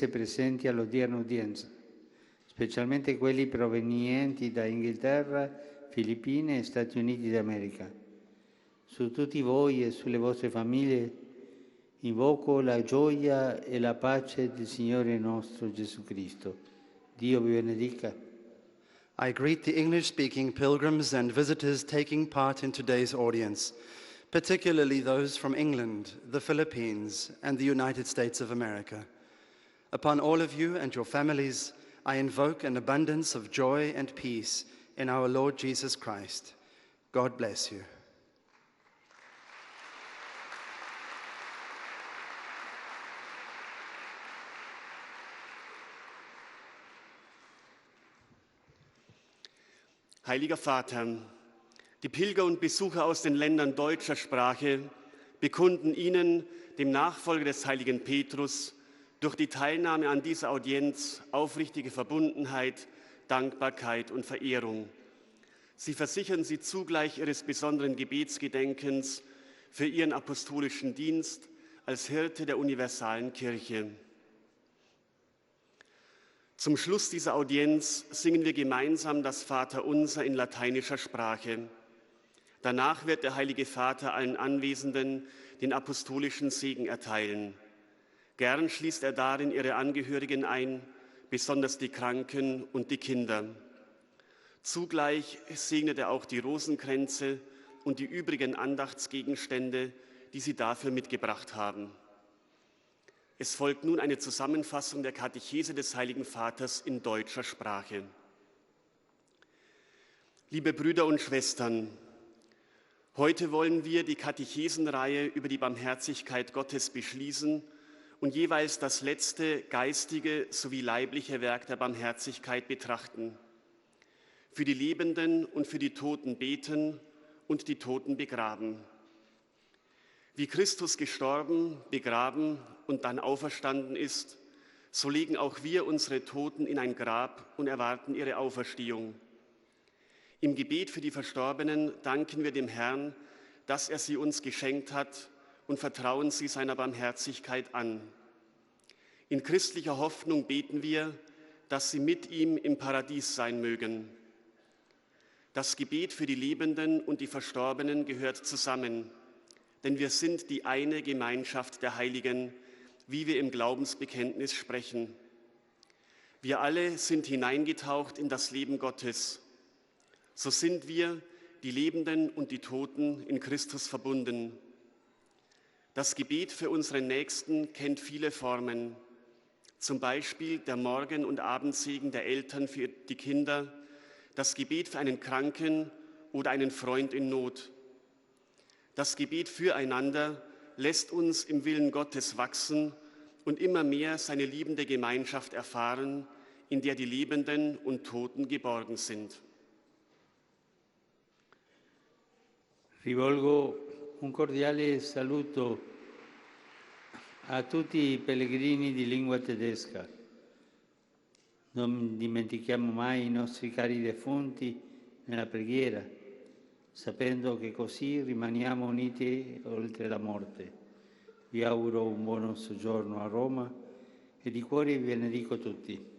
presenti all'odierna udienza, specialmente quelli provenienti da Inghilterra, Filippine e Stati Uniti d'America. Su tutti voi e sulle vostre famiglie invoco la gioia e la pace del Signore nostro Gesù Cristo. Dio vi benedica. I greet the English-speaking pilgrims and visitors taking part in today's audience, particularly those from England, the Philippines, and the United States of America. Upon all of you and your families, I invoke an abundance of joy and peace in our Lord Jesus Christ. God bless you. Heiliger Vater, die Pilger und Besucher aus den Ländern deutscher Sprache bekunden Ihnen, dem Nachfolger des heiligen Petrus, durch die Teilnahme an dieser Audienz aufrichtige Verbundenheit, Dankbarkeit und Verehrung. Sie versichern Sie zugleich Ihres besonderen Gebetsgedenkens für Ihren apostolischen Dienst als Hirte der universalen Kirche. Zum Schluss dieser Audienz singen wir gemeinsam das Vaterunser in lateinischer Sprache. Danach wird der Heilige Vater allen Anwesenden den apostolischen Segen erteilen. Gern schließt er darin ihre Angehörigen ein, besonders die Kranken und die Kinder. Zugleich segnet er auch die Rosenkränze und die übrigen Andachtsgegenstände, die sie dafür mitgebracht haben. Es folgt nun eine Zusammenfassung der Katechese des Heiligen Vaters in deutscher Sprache. Liebe Brüder und Schwestern, heute wollen wir die Katechesenreihe über die Barmherzigkeit Gottes beschließen und jeweils das letzte geistige sowie leibliche Werk der Barmherzigkeit betrachten. Für die Lebenden und für die Toten beten und die Toten begraben. Wie Christus gestorben, begraben und dann auferstanden ist, so legen auch wir unsere Toten in ein Grab und erwarten ihre Auferstehung. Im Gebet für die Verstorbenen danken wir dem Herrn, dass er sie uns geschenkt hat und vertrauen sie seiner Barmherzigkeit an. In christlicher Hoffnung beten wir, dass sie mit ihm im Paradies sein mögen. Das Gebet für die Lebenden und die Verstorbenen gehört zusammen, denn wir sind die eine Gemeinschaft der Heiligen, wie wir im Glaubensbekenntnis sprechen. Wir alle sind hineingetaucht in das Leben Gottes. So sind wir, die Lebenden und die Toten, in Christus verbunden. Das Gebet für unsere Nächsten kennt viele Formen, zum Beispiel der Morgen- und Abendsegen der Eltern für die Kinder, das Gebet für einen Kranken oder einen Freund in Not. Das Gebet füreinander lässt uns im Willen Gottes wachsen und immer mehr seine liebende Gemeinschaft erfahren, in der die Lebenden und Toten geborgen sind. Rivolgo un cordiale saluto a tutti i pellegrini di lingua tedesca. Non dimentichiamo mai i nostri cari defunti nella preghiera, sapendo che così rimaniamo uniti oltre la morte. Vi auguro un buon soggiorno a Roma e di cuore vi benedico tutti.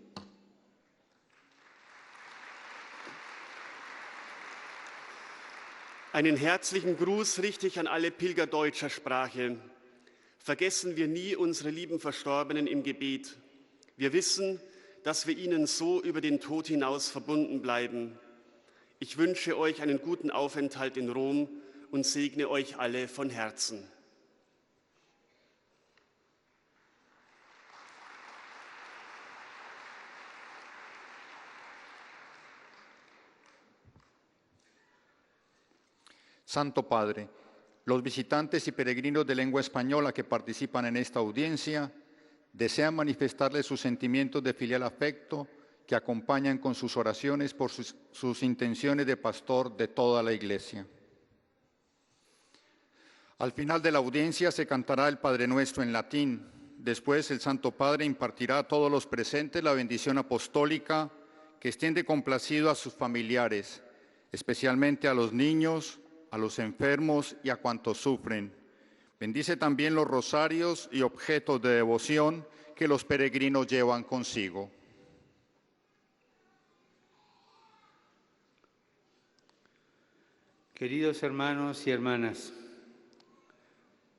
Einen herzlichen Gruß richte ich an alle Pilger deutscher Sprache. Vergessen wir nie unsere lieben Verstorbenen im Gebet. Wir wissen, dass wir ihnen so über den Tod hinaus verbunden bleiben. Ich wünsche euch einen guten Aufenthalt in Rom und segne euch alle von Herzen. Santo Padre, los visitantes y peregrinos de lengua española que participan en esta audiencia desean manifestarles sus sentimientos de filial afecto que acompañan con sus oraciones por sus intenciones de pastor de toda la Iglesia. Al final de la audiencia se cantará el Padre Nuestro en latín. Después el Santo Padre impartirá a todos los presentes la bendición apostólica que extiende complacido a sus familiares, especialmente a los niños, a los enfermos y a cuantos sufren. Bendice también los rosarios y objetos de devoción que los peregrinos llevan consigo. Queridos hermanos y hermanas,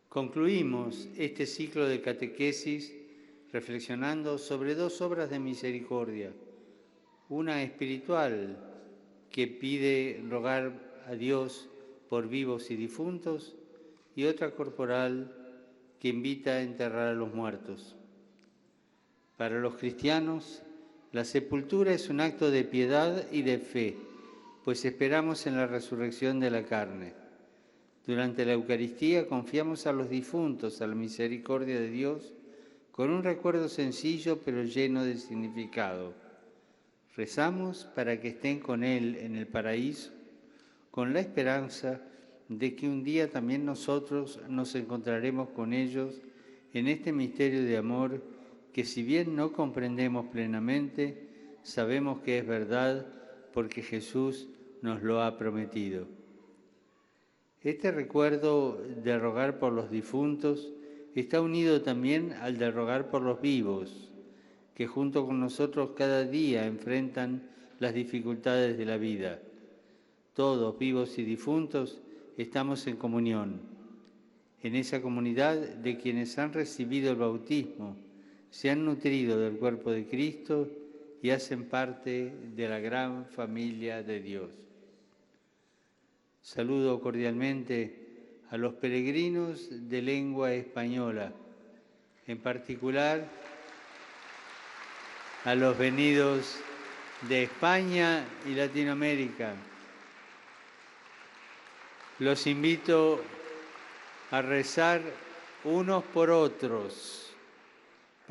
concluimos este ciclo de catequesis reflexionando sobre dos obras de misericordia, una espiritual que pide rogar a Dios por vivos y difuntos y otra corporal que invita a enterrar a los muertos. Para los cristianos, la sepultura es un acto de piedad y de fe, pues esperamos en la resurrección de la carne. Durante la Eucaristía confiamos a los difuntos, a la misericordia de Dios, con un recuerdo sencillo pero lleno de significado. Rezamos para que estén con Él en el paraíso, con la esperanza de que un día también nosotros nos encontraremos con ellos en este misterio de amor que, si bien no comprendemos plenamente, sabemos que es verdad porque Jesús nos lo ha prometido. Este recuerdo de rogar por los difuntos está unido también al de rogar por los vivos, que junto con nosotros cada día enfrentan las dificultades de la vida. Todos, vivos y difuntos, estamos en comunión, en esa comunidad de quienes han recibido el bautismo, se han nutrido del cuerpo de Cristo y hacen parte de la gran familia de Dios. Saludo cordialmente a los peregrinos de lengua española, en particular a los venidos de España y Latinoamérica. Los invito a rezar unos por otros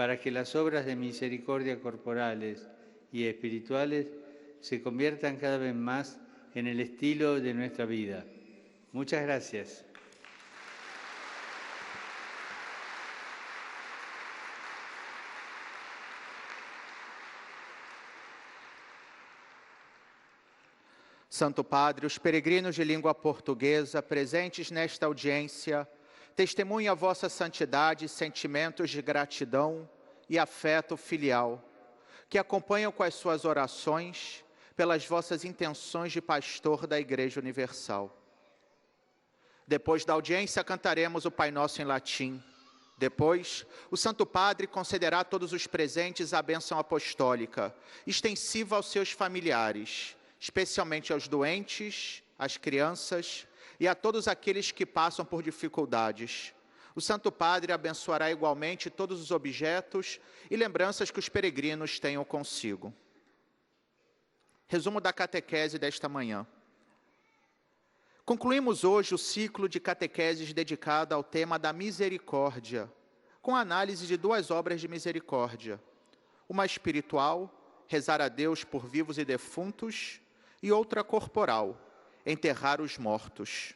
para que las obras de misericordia corporales y espirituales se conviertan cada vez más en el estilo de nuestra vida. Muchas gracias. Santo Padre, os peregrinos de língua portuguesa presentes nesta audiência testemunham a vossa santidade e sentimentos de gratidão e afeto filial, que acompanham com as suas orações pelas vossas intenções de pastor da Igreja Universal. Depois da audiência, cantaremos o Pai Nosso em latim. Depois, o Santo Padre concederá a todos os presentes a bênção apostólica, extensiva aos seus familiares, especialmente aos doentes, às crianças e a todos aqueles que passam por dificuldades. O Santo Padre abençoará igualmente todos os objetos e lembranças que os peregrinos tenham consigo. Resumo da catequese desta manhã. Concluímos hoje o ciclo de catequeses dedicado ao tema da misericórdia, com a análise de duas obras de misericórdia. Uma espiritual, rezar a Deus por vivos e defuntos, e outra corporal, enterrar os mortos.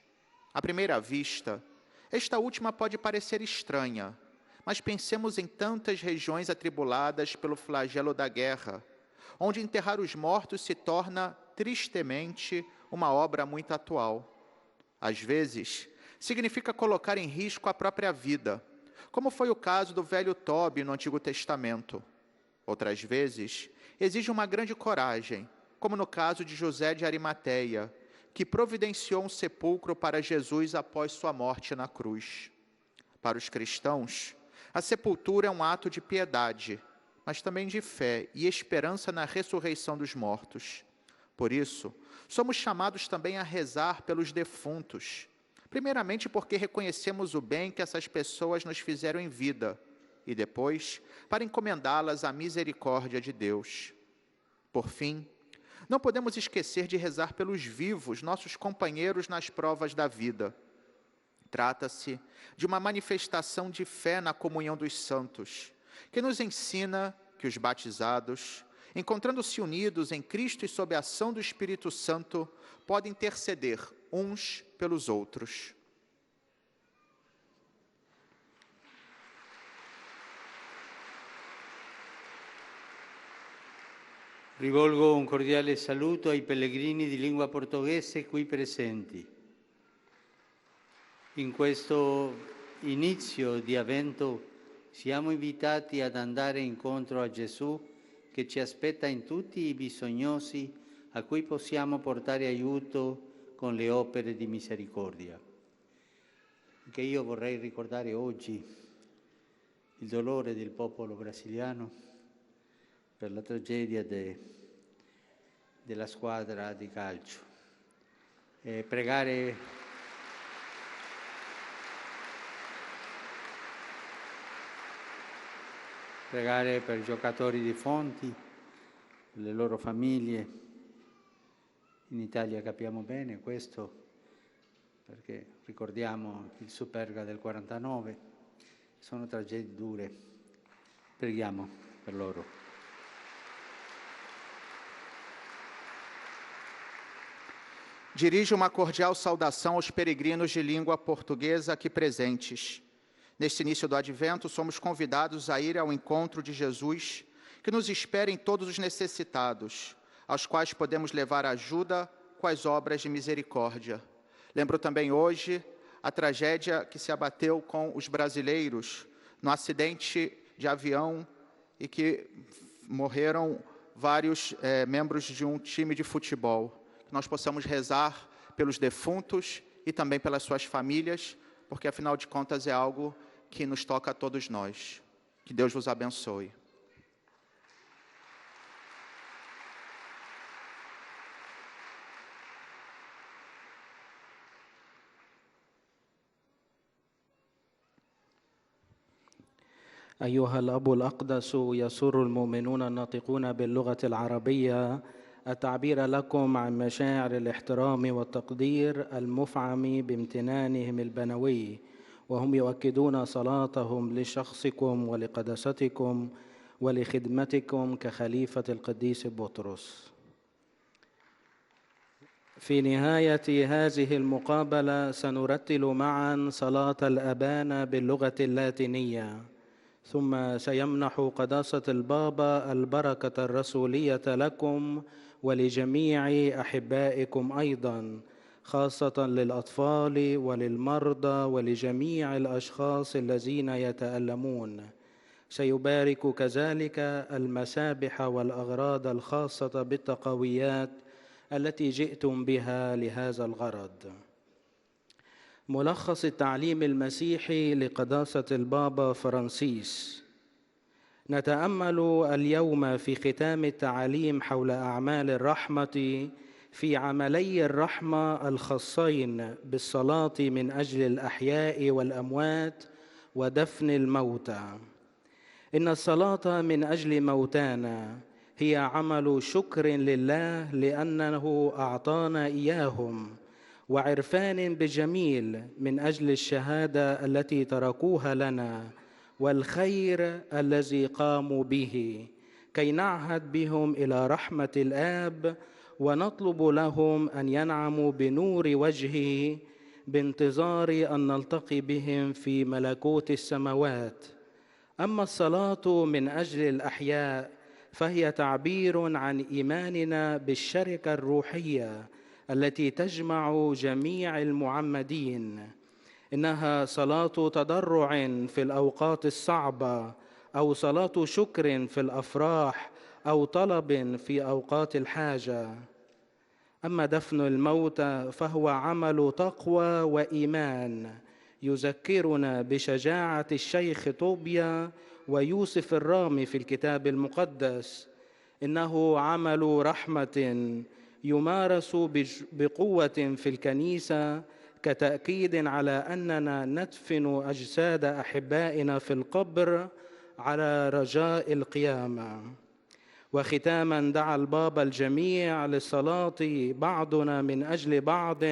À primeira vista, esta última pode parecer estranha, mas pensemos em tantas regiões atribuladas pelo flagelo da guerra, onde enterrar os mortos se torna, tristemente, uma obra muito atual. Às vezes, significa colocar em risco a própria vida, como foi o caso do velho Tobi no Antigo Testamento. Outras vezes, exige uma grande coragem, como no caso de José de Arimateia, que providenciou um sepulcro para Jesus após sua morte na cruz. Para os cristãos, a sepultura é um ato de piedade, mas também de fé e esperança na ressurreição dos mortos. Por isso, somos chamados também a rezar pelos defuntos, primeiramente porque reconhecemos o bem que essas pessoas nos fizeram em vida, e depois, para encomendá-las à misericórdia de Deus. Por fim, não podemos esquecer de rezar pelos vivos, nossos companheiros nas provas da vida. Trata-se de uma manifestação de fé na comunhão dos santos, que nos ensina que os batizados, encontrando-se unidos em Cristo e sob a ação do Espírito Santo, podem interceder uns pelos outros. Rivolgo un cordiale saluto ai pellegrini di lingua portoghese qui presenti. In questo inizio di Avvento Siamo invitati ad andare incontro a Gesù che ci aspetta in tutti i bisognosi a cui possiamo portare aiuto con le opere di misericordia. Anche io vorrei ricordare oggi il dolore del popolo brasiliano per la tragedia della squadra di calcio e pregare per i giocatori di Fonti, per le loro famiglie. In Italia capiamo bene questo, perché ricordiamo il Superga del 49, sono tragedie dure. Preghiamo per loro. Dirijo uma cordial saudação aos peregrinos de língua portuguesa aqui presentes. Neste início do Advento, somos convidados a ir ao encontro de Jesus, que nos espera em todos os necessitados, aos quais podemos levar ajuda com as obras de misericórdia. Lembro também hoje a tragédia que se abateu com os brasileiros no acidente de avião e que morreram vários membros de um time de futebol. Que nós possamos rezar pelos defuntos e também pelas suas famílias, porque, afinal de contas, é algo que nos toca a todos nós. Que Deus vos abençoe. أيها الأب الأقدس، يسر المؤمنون الناطقون باللغة العربية التعبير لكم عن مشاعر الاحترام والتقدير المفعم بامتنانهم البنوي، وهم يؤكدون صلاتهم لشخصكم ولقداستكم ولخدمتكم كخليفة القديس بطرس. في نهاية هذه المقابلة سنرتل معا صلاة الأبانا باللغة اللاتينية، ثم سيمنح قداسة البابا البركة الرسولية لكم ولجميع أحبائكم أيضا، خاصة للأطفال وللمرضى ولجميع الأشخاص الذين يتألمون. سيبارك كذلك المسابح والأغراض الخاصة بالتقويات التي جئتم بها لهذا الغرض. ملخص التعليم المسيحي لقداسة البابا فرانسيس. نتأمل اليوم في ختام التعاليم حول أعمال الرحمة في عملي الرحمة الخاصين بالصلاة من أجل الأحياء والأموات ودفن الموتى. إن الصلاة من أجل موتانا هي عمل شكر لله لأنه أعطانا إياهم، وعرفان بجميل من أجل الشهادة التي تركوها لنا والخير الذي قاموا به، كي نعهد بهم إلى رحمة الآب ونطلب لهم أن ينعموا بنور وجهه بانتظار أن نلتقي بهم في ملكوت السماوات. أما الصلاة من أجل الأحياء فهي تعبير عن إيماننا بالشركة الروحية التي تجمع جميع المعمدين. إنها صلاة تضرع في الأوقات الصعبة، أو صلاة شكر في الأفراح، أو طلب في أوقات الحاجة. أما دفن الموتى فهو عمل تقوى وإيمان يذكرنا بشجاعة الشيخ طوبيا ويوسف الرامي في الكتاب المقدس. إنه عمل رحمة يمارس بقوة في الكنيسة كتأكيد على أننا ندفن أجساد أحبائنا في القبر على رجاء القيامة. وختاما دعا البابا الجميع للصلاة بعضنا من أجل بعض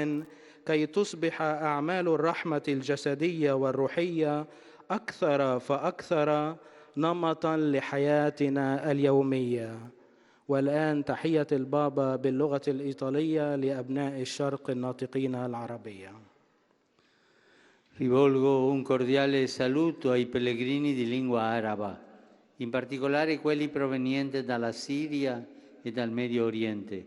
كي تصبح أعمال الرحمة الجسدية والروحية أكثر فأكثر نمطا لحياتنا اليومية. والآن تحية البابا باللغة الإيطالية لأبناء الشرق الناطقين العربية. Rivolgo un cordiale saluto ai pellegrini di lingua araba, in particolare quelli provenienti dalla Siria e dal Medio Oriente.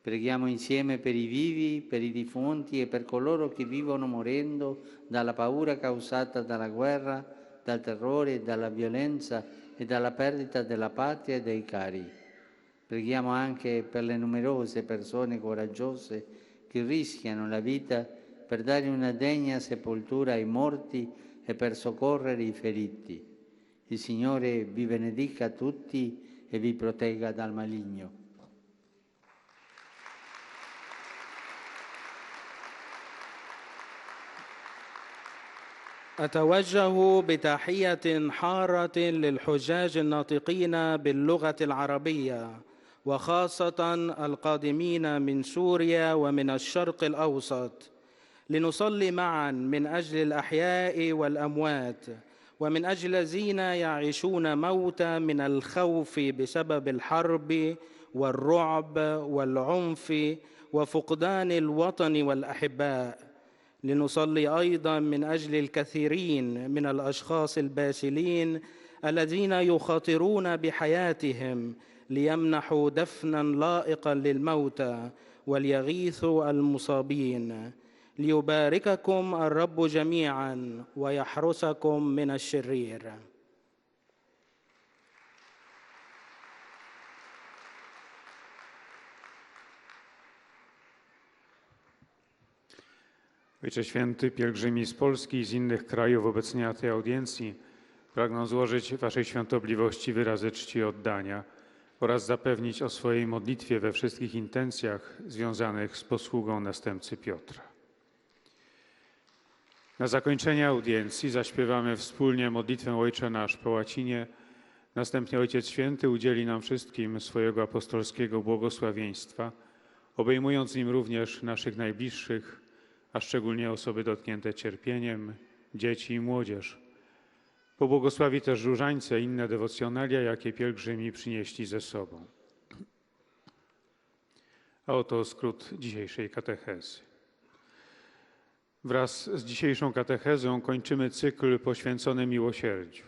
Preghiamo insieme per i vivi, per i defunti e per coloro che vivono morendo dalla paura causata dalla guerra, dal terrore, dalla violenza e dalla perdita della patria e dei cari. Preghiamo anche per le numerose persone coraggiose che rischiano la vita per dare una degna sepoltura ai morti e per soccorrere i feriti. Il Signore vi benedica tutti e vi protegga dal maligno. أتوجه بتحية حارة للحجاج الناطقين باللغة العربية وخاصة القادمين من سوريا ومن الشرق الأوسط لنصلي معا من أجل الأحياء والأموات ومن أجل الذين يعيشون موتا من الخوف بسبب الحرب والرعب والعنف وفقدان الوطن والأحباء. لنصلي أيضا من أجل الكثيرين من الأشخاص الباسلين الذين يخاطرون بحياتهم ليمنحوا دفنا لائقا للموتى وليغيثوا المصابين. ليبارككم الرب جميعا ويحرسكم من الشرير. Ojcze Święty, pielgrzymi z Polski i z innych krajów obecnie na tej audiencji pragną złożyć Waszej Świątobliwości wyrazy czci i oddania oraz zapewnić o swojej modlitwie we wszystkich intencjach związanych z posługą następcy Piotra. Na zakończenie audiencji zaśpiewamy wspólnie modlitwę Ojcze Nasz po łacinie. Następnie Ojciec Święty udzieli nam wszystkim swojego apostolskiego błogosławieństwa, obejmując nim również naszych najbliższych, a szczególnie osoby dotknięte cierpieniem, dzieci i młodzież. Pobłogosławi też różańce i inne dewocjonalia, jakie pielgrzymi przynieśli ze sobą. A oto skrót dzisiejszej katechezy. Wraz z dzisiejszą katechezą kończymy cykl poświęcony miłosierdziu.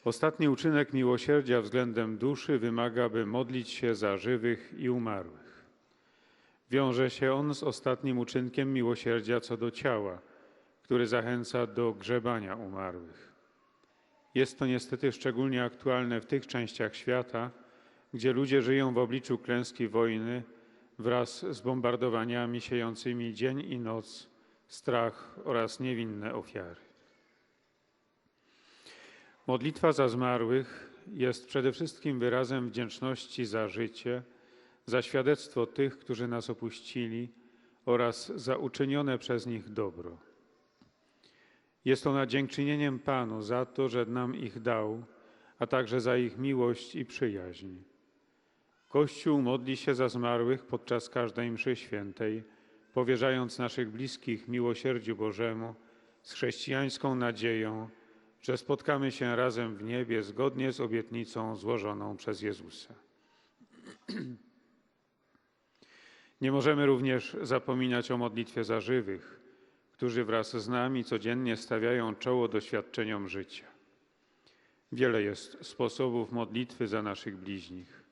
Ostatni uczynek miłosierdzia względem duszy wymaga, by modlić się za żywych i umarłych. Wiąże się on z ostatnim uczynkiem miłosierdzia co do ciała, który zachęca do grzebania umarłych. Jest to niestety szczególnie aktualne w tych częściach świata, gdzie ludzie żyją w obliczu klęski wojny wraz z bombardowaniami siejącymi dzień i noc, strach oraz niewinne ofiary. Modlitwa za zmarłych jest przede wszystkim wyrazem wdzięczności za życie, za świadectwo tych, którzy nas opuścili oraz za uczynione przez nich dobro. Jest ona dziękczynieniem Panu za to, że nam ich dał, a także za ich miłość i przyjaźń. Kościół modli się za zmarłych podczas każdej mszy świętej, powierzając naszych bliskich miłosierdziu Bożemu z chrześcijańską nadzieją, że spotkamy się razem w niebie zgodnie z obietnicą złożoną przez Jezusa. Nie możemy również zapominać o modlitwie za żywych, którzy wraz z nami codziennie stawiają czoło doświadczeniom życia. Wiele jest sposobów modlitwy za naszych bliźnich.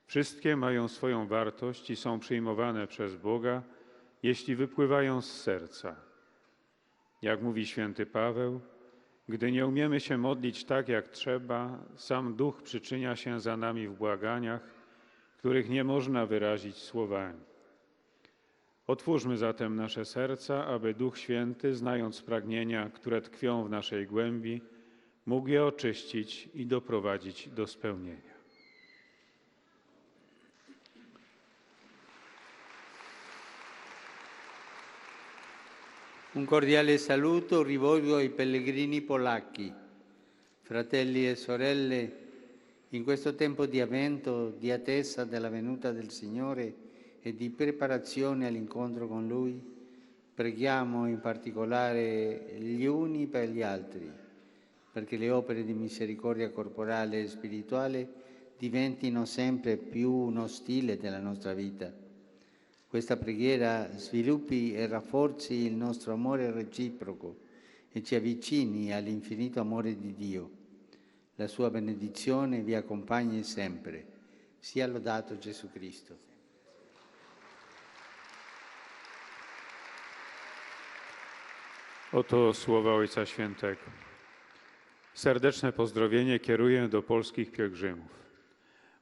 Wszystkie mają swoją wartość i są przyjmowane przez Boga, jeśli wypływają z serca. Jak mówi święty Paweł, gdy nie umiemy się modlić tak, jak trzeba, sam Duch przyczynia się za nami w błaganiach, których nie można wyrazić słowami. Otwórzmy zatem nasze serca, aby Duch Święty, znając pragnienia, które tkwią w naszej głębi, mógł je oczyścić i doprowadzić do spełnienia. Un cordiale saluto rivolgo ai pellegrini polacchi, fratelli e sorelle, in questo tempo di avvento, di attesa della venuta del Signore e di preparazione all'incontro con Lui, preghiamo in particolare gli uni per gli altri, perché le opere di misericordia corporale e spirituale diventino sempre più uno stile della nostra vita. Questa preghiera sviluppi e rafforzi il nostro amore reciproco e ci avvicini all'infinito amore di Dio. La sua benedizione vi accompagni sempre. Sia lodato Gesù Cristo. Oto słowa Ojca Świętego. Serdeczne pozdrowienie kieruję do polskich pielgrzymów.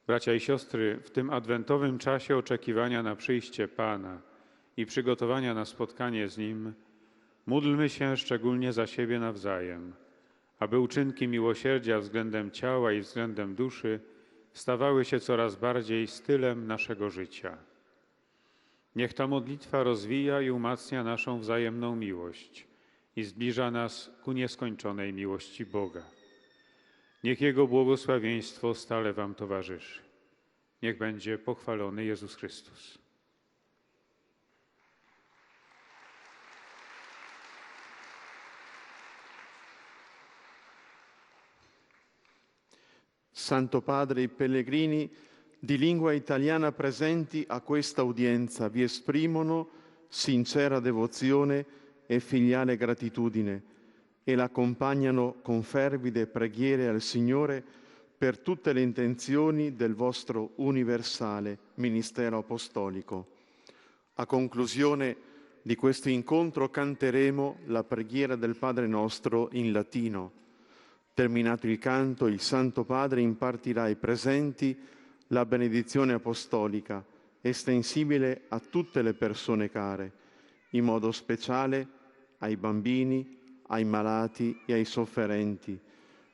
Bracia i siostry, w tym adwentowym czasie oczekiwania na przyjście Pana i przygotowania na spotkanie z Nim, módlmy się szczególnie za siebie nawzajem, aby uczynki miłosierdzia względem ciała i względem duszy stawały się coraz bardziej stylem naszego życia. Niech ta modlitwa rozwija i umacnia naszą wzajemną miłość i zbliża nas ku nieskończonej miłości Boga. Niech Jego błogosławieństwo stale Wam towarzyszy. Niech będzie pochwalony Jezus Chrystus. Santo Padre, i pellegrini di lingua italiana presenti a questa udienza vi esprimono sincera devozione e filiale gratitudine e l'accompagnano con fervide preghiere al Signore per tutte le intenzioni del vostro universale ministero apostolico. A conclusione di questo incontro canteremo la preghiera del Padre nostro in latino. Terminato il canto, il Santo Padre impartirà ai presenti la benedizione apostolica, estensibile a tutte le persone care, in modo speciale ai bambini, ai malati e ai sofferenti,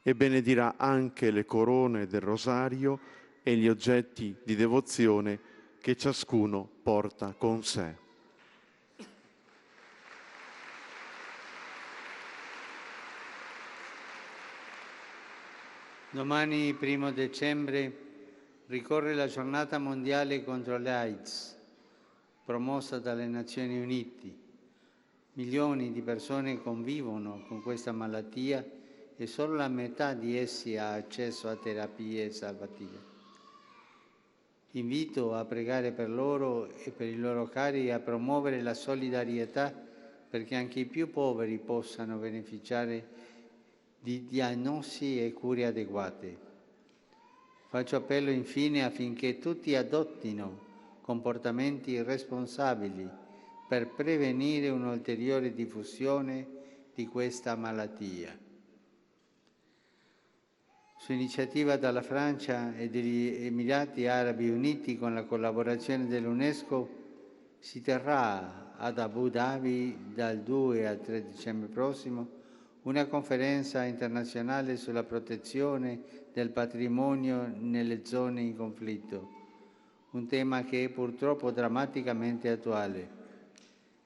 e benedirà anche le corone del rosario e gli oggetti di devozione che ciascuno porta con sé. Domani, 1 dicembre, ricorre la giornata mondiale contro l'AIDS, promossa dalle Nazioni Unite. Milioni di persone convivono con questa malattia e solo la metà di essi ha accesso a terapie salvative. Invito a pregare per loro e per i loro cari e a promuovere la solidarietà perché anche i più poveri possano beneficiare di diagnosi e cure adeguate. Faccio appello infine affinché tutti adottino comportamenti responsabili per prevenire un'ulteriore diffusione di questa malattia. Su iniziativa dalla Francia e degli Emirati Arabi Uniti, con la collaborazione dell'UNESCO, si terrà ad Abu Dhabi dal 2 al 3 dicembre prossimo una conferenza internazionale sulla protezione del patrimonio nelle zone in conflitto, un tema che è purtroppo drammaticamente attuale,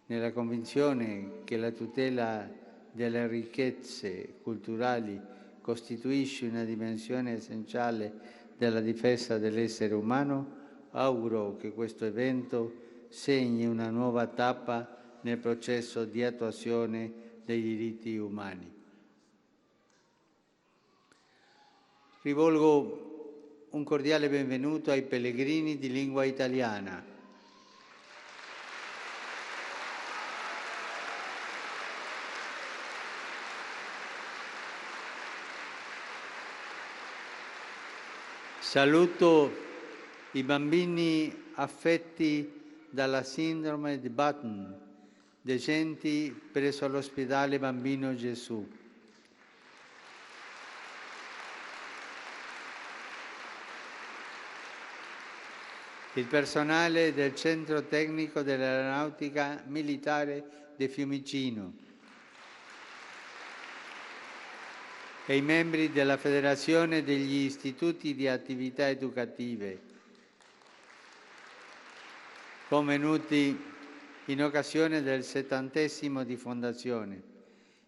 nella convinzione che la tutela delle ricchezze culturali costituisce una dimensione essenziale della difesa dell'essere umano. Auguro che questo evento segni una nuova tappa nel processo di attuazione dei diritti umani. Rivolgo un cordiale benvenuto ai pellegrini di lingua italiana. Saluto i bambini affetti dalla sindrome di Batten, decenti presso l'ospedale Bambino Gesù. Il personale del Centro Tecnico dell'Aeronautica Militare di Fiumicino e i membri della Federazione degli Istituti di Attività Educative, convenuti in occasione del 70° di fondazione,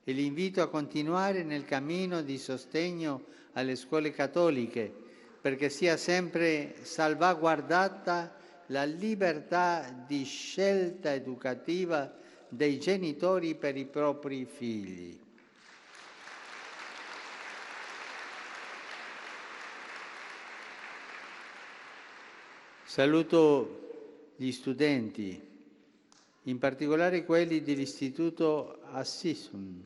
e li invito a continuare nel cammino di sostegno alle scuole cattoliche perché sia sempre salvaguardata la libertà di scelta educativa dei genitori per i propri figli. Saluto gli studenti, in particolare quelli dell'Istituto Assisum,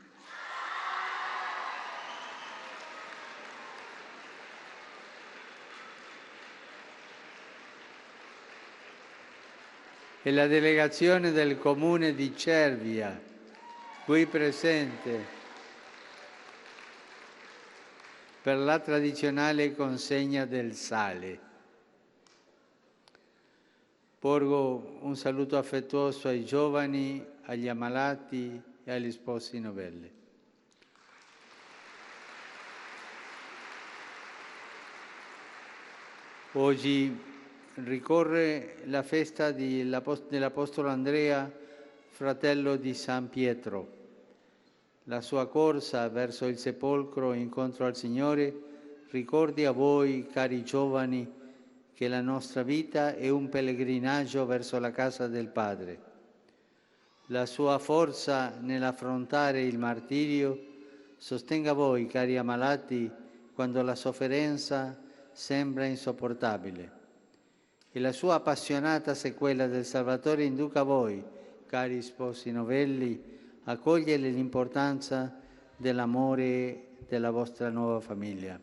e la delegazione del Comune di Cervia, qui presente. per la tradizionale consegna del sale. Porgo un saluto affettuoso ai giovani, agli ammalati e agli sposi novelli. Oggi ricorre la festa dell'Apostolo Andrea, fratello di San Pietro. La sua corsa verso il sepolcro incontro al Signore ricordi a voi, cari giovani, che la nostra vita è un pellegrinaggio verso la casa del Padre. La sua forza nell'affrontare il martirio sostenga voi, cari ammalati, quando la sofferenza sembra insopportabile. E la sua appassionata sequela del Salvatore induca voi, cari sposi novelli, a cogliere l'importanza dell'amore della vostra nuova famiglia.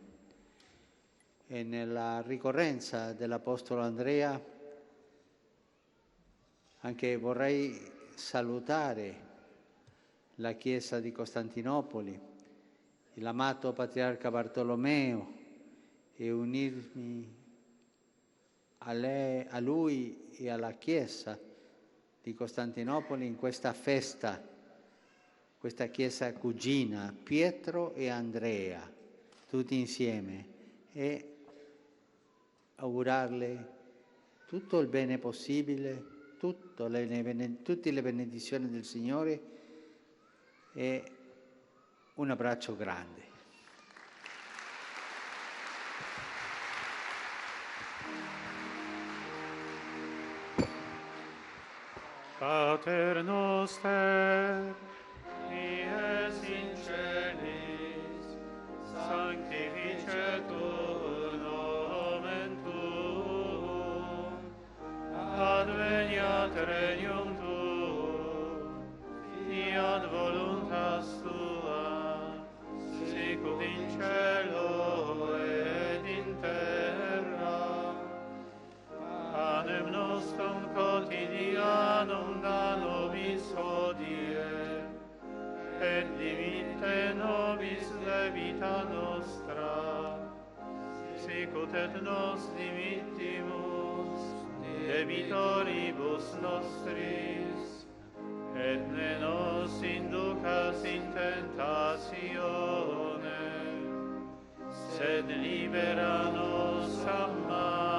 E nella ricorrenza dell'Apostolo Andrea anche vorrei salutare la Chiesa di Costantinopoli, l'amato Patriarca Bartolomeo, e unirmi a lui e alla Chiesa di Costantinopoli in questa festa, questa Chiesa cugina, Pietro e Andrea, tutti insieme, e augurarle tutto il bene possibile, tutte le benedizioni del Signore e un abbraccio grande. Pater noster, qui es in celis, sanctificetur nomen tuum, adveniat regnum tuum, fiat voluntas tua, sicut in cielo et in terra. Panem nostrum quotidianum da nobis hodie, et dimitte nobis debita nostra, sicut et nos dimittimus debitoribus nostris, et ne nos inducas in tentatione, sed libera nos a malo.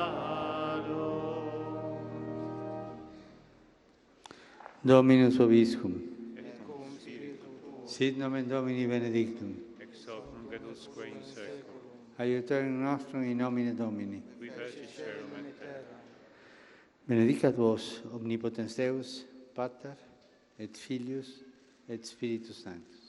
Dominus vobiscum. Sit nomen Domini benedictum. Ex hoc nunc et usque in seculum. Aiutorium nostrum in nomine Domini. Qui fecit caelum et terra. Benedicat vos omnipotens Deus, Pater et Filius et Spiritus Sanctus.